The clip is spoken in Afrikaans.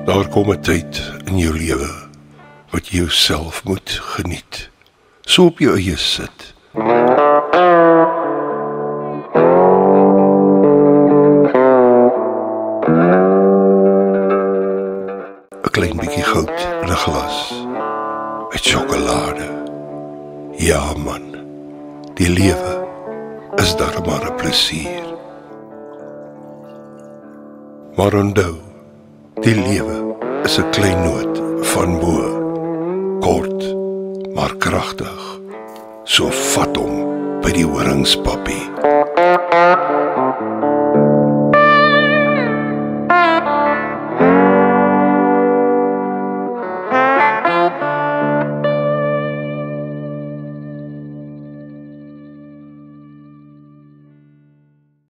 Daar kom 'n tyd in jou lewe wat jy jouself moet geniet. So op jou eie sit. 'n Klein bietjie goud in 'n glas. Met sjokolade. Ja man, die lewe is darem maar 'n plesier. Maar onthou, die lewe is 'n klein noot van bo. Kort, maar kragtig. So vat hom by die horingspappie.